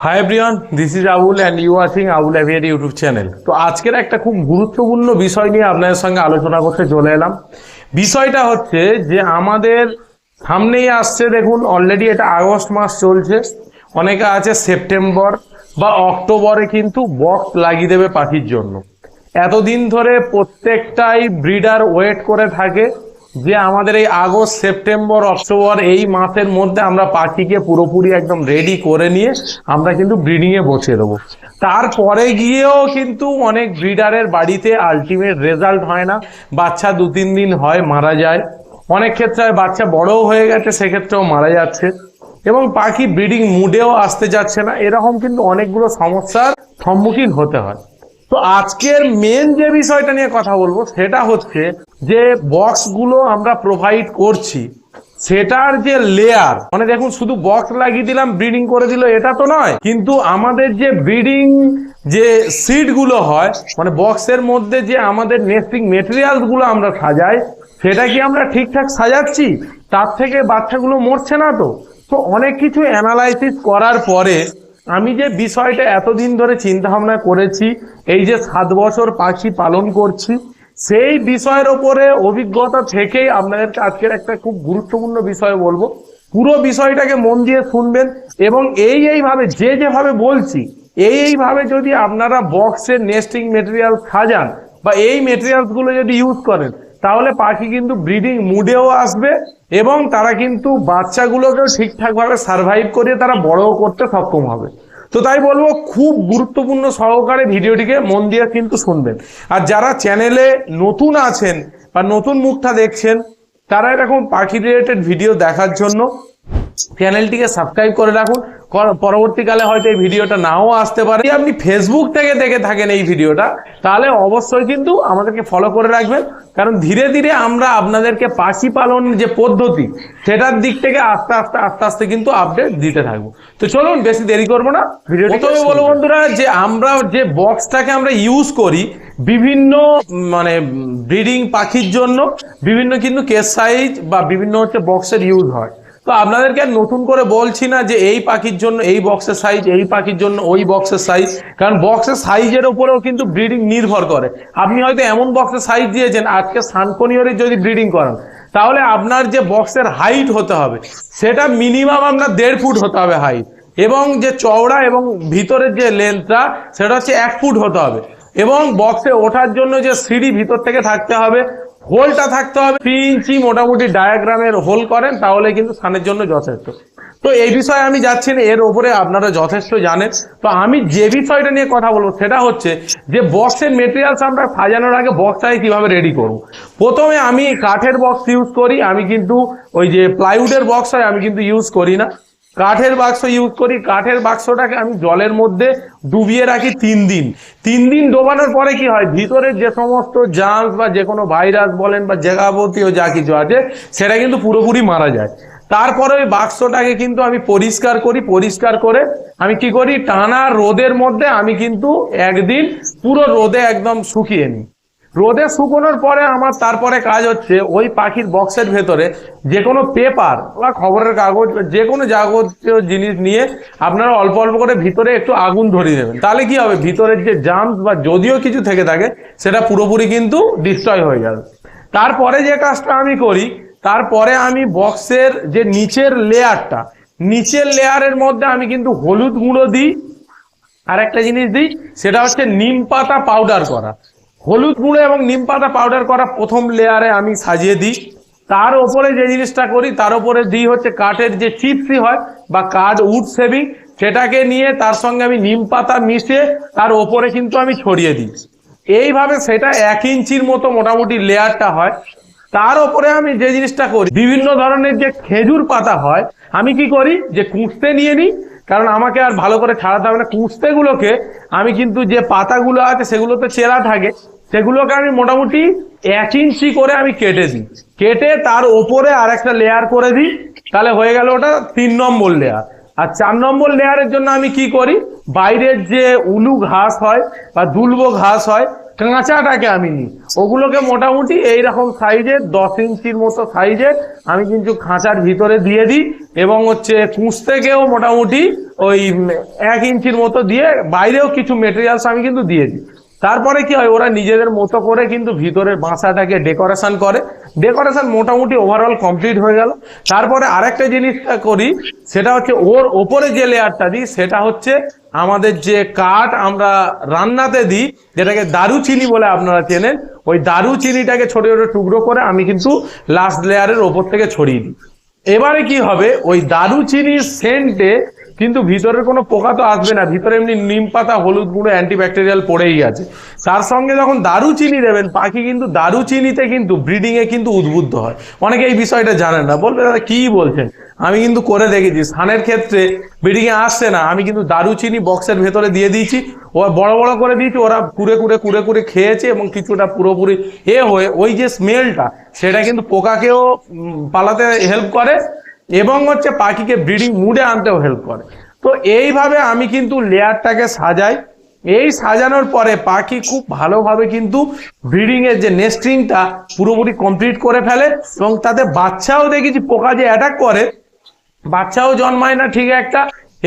High everyone, this is Abul and you watching Abul Aviary YouTube channel. তো আজকের একটা খুব গুরুত্বপূর্ণ বিষয় নিয়ে আপনাদের সঙ্গে আলোচনা করতে চলে এলাম। বিষয়টা হচ্ছে যে আমাদের সামনেই আসছে, দেখুন অলরেডি এটা আগস্ট মাস চলছে, অনেকে আছে সেপ্টেম্বর বা অক্টোবরে কিন্তু বক্স লাগিয়ে দেবে পাখির জন্য। এতদিন ধরে প্রত্যেকটাই ব্রিডার ওয়েট করে থাকে যে আমাদের এই আগস্ট সেপ্টেম্বর অক্টোবর এই মাসের মধ্যে আমরা পাখিকে পুরোপুরি একদম রেডি করে নিয়ে আমরা কিন্তু ব্রিডিং এ বসিয়ে দেবো। তারপরে গিয়েও কিন্তু অনেক ব্রিডারের বাড়িতে আলটিমেট রেজাল্ট হয় না, বাচ্চা 2-3 দিন হয় মারা যায়, অনেক ক্ষেত্রে বাচ্চা বড়ও হয়ে গেছে সেক্ষেত্রেও মারা যাচ্ছে, এবং পাখি ব্রিডিং মুডেও আসতে যাচ্ছে না। এরকম কিন্তু অনেকগুলো সমস্যার সম্মুখীন হতে হয়। তো আজকের মেন যে বিষয়টা নিয়ে কথা বলবো সেটা হচ্ছে যে বক্সগুলো আমরা প্রোভাইড করছি সেটার যে লেয়ার, মানে দেখুন শুধু বক্স লাগিয়ে দিলাম ব্রিডিং করে দিল এটা তো নয়, কিন্তু আমাদের যে ব্রিডিং যে সিড গুলো হয়, মানে বক্সের মধ্যে যে আমাদের নেস্টিং মেটেরিয়ালস গুলো আমরা সাজাই, সেটা কি আমরা ঠিকঠাক সাজাচ্ছি? তার থেকে বাচ্চাগুলো মরছে না তো? তো অনেক কিছু অ্যানালাইসিস করার পরে আমি যে বিষয়টা এতদিন ধরে চিন্তা ভাবনা করেছি, এই যে 7 বছর পাখি পালন করছি, সেই বিষয়ের ওপরে অভিজ্ঞতা থেকেই আপনাদেরকে আজকের একটা খুব গুরুত্বপূর্ণ বিষয় বলবো। পুরো বিষয়টাকে মন দিয়ে শুনবেন, এবং এইভাবে যেভাবে বলছি এইভাবে যদি আপনারা বক্সের নেস্টিং মেটেরিয়াল সাজান বা এই মেটেরিয়ালস গুলো যদি ইউজ করেন, তাহলে পাখি কিন্তু ব্রিডিং মুডেও আসবে এবং তারা কিন্তু বাচ্চাগুলোকেও ঠিকঠাক ভাবে সার্ভাইভ করে তারা বড়ও করতে সক্ষম হবে। তো তাই বলবো খুব গুরুত্বপূর্ণ সহকারে ভিডিওটিকে মন দিয়ে কিন্তু শুনবেন। আর যারা চ্যানেলে নতুন আছেন বা নতুন মুখটা দেখছেন, তারা এরকম পাখি রিলেটেড ভিডিও দেখার জন্য চ্যানেলটিকে সাবস্ক্রাইব করে রাখুন। পরবর্তীকালে হয়তো এই ভিডিওটা নাও আসতে পারে। যদি আপনি ফেসবুক থেকে দেখে থাকেন এই ভিডিওটা, তাহলে অবশ্যই কিন্তু আমাদেরকে ফলো করে রাখবেন, কারণ ধীরে ধীরে আমরা আপনাদেরকে পাখি পালন যে পদ্ধতি সেটার দিক থেকে আস্তে আস্তে কিন্তু আপডেট দিতে থাকবো। তো চলুন বেশি দেরি করবো না, ভিডিও প্রথমে বলবো বন্ধুরা যে আমরা যে বক্সটাকে আমরা ইউজ করি বিভিন্ন মানে ব্রিডিং পাখির জন্য, বিভিন্ন কিন্তু কেস সাইজ বা বিভিন্ন হচ্ছে বক্সের ইউজ হয়। তো আপনাদেরকে আর নতুন করে বলছি না যে এই পাখির জন্য এই বক্সের সাইজ, এই পাখির জন্য ওই বক্সের সাইজ, কারণ বক্সের সাইজের উপরেও কিন্তু ব্রিডিং নির্ভর করে। আপনি হয়তো এমন বক্সের সাইজ দিয়েছেন, আজকে সানকোনিয়রের যদি ব্রিডিং করেন, তাহলে আপনার যে বক্সের হাইট হতে হবে সেটা মিনিমাম আপনার 1.5 ফুট হতে হবে হাইট, এবং যে চওড়া এবং ভিতরের যে লেন্থটা সেটা হচ্ছে 1 ফুট হতে হবে, এবং বক্সে ওঠার জন্য যে সিঁড়ি ভিতর থেকে থাকতে হবে, হোলটা থাকতে হবে 3 ইঞ্চি মোটামুটি ডায়াগ্রামের হোল করেন, তাহলে কিন্তু সানের জন্য যথেষ্ট। তো এই বিষয়ে আমি যাচ্ছি না, এর উপরে আপনারা যথেষ্ট জানেন। তো আমি যে বিষয়টা নিয়ে কথা বলবো সেটা হচ্ছে যে বক্সের মেটেরিয়ালস আমরা সাজানোর আগে বক্সটাকে কিভাবে রেডি করব। প্রথমে আমি কাঠের বক্স ইউজ করি, আমি কিন্তু ওই যে প্লাইউডের বক্স হয় আমি কিন্তু ইউজ করি না, কাঠের বাক্স ইউজ করি। কাঠের বাক্সটাকে আমি জলের মধ্যে ডুবিয়ে রাখি 3 দিন। 3 দিন ডোবানোর পরে কি হয়, ভিতরে যে সমস্ত জার্মস বা যে কোনো ভাইরাস বলেন বা যাবতীয় যা কিছু আছে সেটা কিন্তু পুরোপুরি মারা যায়। তারপরে ওই বাক্সটাকে কিন্তু আমি পরিষ্কার করি, পরিষ্কার করে আমি কি করি, টানা রোদের মধ্যে আমি কিন্তু একদিন পুরো রোদে একদম শুকিয়ে নিই। রোদে শুকোনোর পরে আমার তারপরে কাজ হচ্ছে ওই পাখির বক্সের ভেতরে যে কোনো পেপার বা খবরের কাগজ বা যে কোনো যাবতীয় জিনিস নিয়ে আপনারা অল্প অল্প করে ভিতরে একটু আগুন ধরিয়ে দেবেন। তাহলে কি হবে, ভিতরের যে জার্মস বা যদিও কিছু থেকে থাকে সেটা পুরোপুরি কিন্তু ডিস্ট্রয় হয়ে যাবে। তারপরে যে কাজটা আমি করি, তারপরে আমি বক্সের যে নিচের লেয়ারটা, নিচের লেয়ারের মধ্যে আমি কিন্তু হলুদ গুঁড়ো দিই, আর একটা জিনিস দিই সেটা হচ্ছে নিম পাতা পাউডার করা। হলুদ গুঁড়ো এবং নিম পাতা পাউডার করা প্রথম লেয়ারে আমি সাজিয়ে দিই। তার উপরে যে জিনিসটা করি, তার উপরে দিই হচ্ছে কাঠের যে চিপসি হয় বা কাঠ উড সেভিং, সেটাকে নিয়ে তার সঙ্গে আমি নিম পাতা মিশিয়ে তার ওপরে কিন্তু আমি ছড়িয়ে দিই। এইভাবে সেটা 1 ইঞ্চির মতো মোটামুটি লেয়ারটা হয়। তার উপরে আমি যে জিনিসটা করি, বিভিন্ন ধরনের যে খেজুর পাতা হয় আমি কি করি, যে কুঁচতে নিয়ে নিই, কারণ আমাকে আর ভালো করে ছাড়াতে হবে না। কুঁচতে গুলোকে আমি কিন্তু যে পাতাগুলো আছে সেগুলোতে চেরা থাকে, সেগুলোকে আমি মোটামুটি 1 ইঞ্চি করে আমি কেটে দিই, কেটে তার ওপরে আর একটা লেয়ার করে দিই। তাহলে হয়ে গেল ওটা 3 নম্বর লেয়ার। আর 4 নম্বর লেয়ারের জন্য আমি কি করি, বাইরের যে উলু ঘাস হয় বা দুলবো ঘাস হয় কাঁচাটাকে আমি নিই, ওগুলোকে মোটামুটি এইরকম সাইজের 10 ইঞ্চির মতো সাইজের আমি কিন্তু খাঁচার ভিতরে দিয়ে দিই, এবং হচ্ছে কুঁচ থেকেও মোটামুটি ওই 1 ইঞ্চির মতো দিয়ে বাইরেও কিছু মেটেরিয়ালস আমি কিন্তু দিয়ে দিই। তারপরে কি হয়, ওরা নিজেদের মতো করে কিন্তু ভিতরের বাসাটাকে ডেকোরেশন করে, ডেকোরেশন মোটামুটি ওভারঅল কমপ্লিট হয়ে গেল। তারপরে আরেকটা জিনিসটা করি, সেটা হচ্ছে ওর ওপরে যে লেয়ারটা দিই সেটা হচ্ছে আমাদের যে কাঠ আমরা রান্নাতে দিই, যেটাকে দারুচিনি বলে আপনারা চেনেন, ওই দারুচিনিটাকে ছোট ছোট টুকরো করে আমি কিন্তু লাস্ট লেয়ারের ওপর থেকে ছড়িয়ে দিই। এবারে কি হবে, ওই দারুচিনির সেন্টে কিন্তু ভিতরের কোনো পোকা তো আসবে না, ভিতরে এমনি নিম পাতা, হলুদ গুঁড়ো, অ্যান্টিব্যাকটেরিয়াল পড়েই আছে। তার সঙ্গে যখন দারুচিনি দেবেন, পাখি কিন্তু দারুচিনিতে কিন্তু ব্রিডিং এ কিন্তু উদ্বুদ্ধ হয়। অনেকে এই বিষয়টা জানেন না, বলবে দাদা কি বলছেন, আমি কিন্তু করে দেখেছি, সানের ক্ষেত্রে ব্রিডিং এ আসছে না, আমি কিন্তু দারুচিনি বক্সের ভেতরে দিয়ে দিয়েছি, ও বড় বড় করে দিয়েছি, ওরা কুড়ে কুড়ে খেয়েছে, এবং কিছুটা পুরোপুরি হয়ে ওই যে স্মেলটা সেটা কিন্তু পোকাকেও পালাতে হেল্প করে, এবং হচ্ছে পাখিকে ব্রিডিং মুডে আনতেও হেল্প করে। তো এইভাবে আমি কিন্তু লেয়ারটাকে সাজাই। এই সাজানোর পরে পাখি খুব ভালোভাবে কিন্তু ব্রিডিং এর যে নেস্টিংটা পুরোপুরি কমপ্লিট করে ফেলে, এবং তাতে বাচ্চাও দেখেছি, পোকা যে অ্যাটাক করে বাচ্চাও জন্মায় না ঠিক একটা,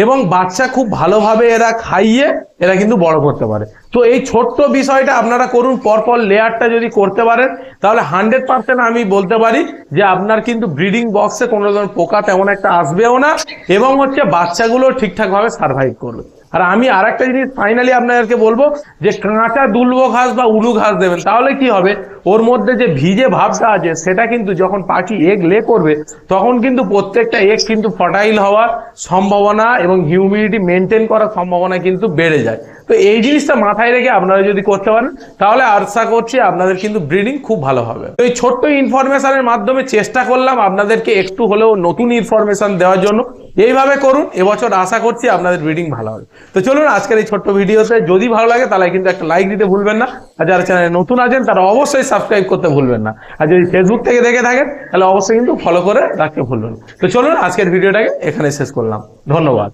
এবং বাচ্চা খুব ভালোভাবে এরা খাইয়ে এরা কিন্তু বড় করতে পারে। তো এই ছোট্ট বিষয়টা আপনারা করুন, পরপর লেয়ারটা যদি করতে পারেন তাহলে 100% আমি বলতে পারি যে আপনার কিন্তু ব্রিডিং বক্সে কোনো ধরনের পোকা তেমন একটা আসবেও না, এবং হচ্ছে বাচ্চাগুলো ঠিকঠাকভাবে সার্ভাইভ করবে। আর আমি আর একটা জিনিস ফাইনালি আপনাদেরকে বলবো, যে কাঁচা দুলবো ঘাস বা উলু ঘাস দেবেন, তাহলে কি হবে, ওর মধ্যে যে ভিজে ভাবটা আছে সেটা কিন্তু যখন পাখি এগ লে করবে তখন কিন্তু প্রত্যেকটা এগ কিন্তু ফার্টাইল হওয়ার সম্ভাবনা এবং হিউমিডিটি মেনটেন করার সম্ভাবনা কিন্তু বেড়ে যায়। তো এই জিনিসটা মাথায় রেখে আপনারা যদি করতে পারেন তাহলে আশা করছি আপনাদের কিন্তু ব্রিডিং খুব ভালো হবে। তো এই ছোট্ট ইনফরমেশনের মাধ্যমে চেষ্টা করলাম আপনাদেরকে একটু হলেও নতুন ইনফরমেশন দেওয়ার জন্য। এইভাবে করুন, এবছর আশা করছি আপনাদের ব্রিডিং ভালো হবে। তো চলুন আজকের এই ছোট্ট ভিডিওতে যদি ভালো লাগে তাহলে কিন্তু একটা লাইক দিতে ভুলবেন না, আর যারা চ্যানেলে নতুন আছেন তারা অবশ্যই সাবস্ক্রাইব করতে ভুলবেন না, আর যদি ফেসবুক থেকে দেখে থাকেন তাহলে অবশ্যই কিন্তু ফলো করে রাখতে ভুলবেন না। তো চলুন আজকের ভিডিওটাকে এখানে শেষ করলাম, ধন্যবাদ।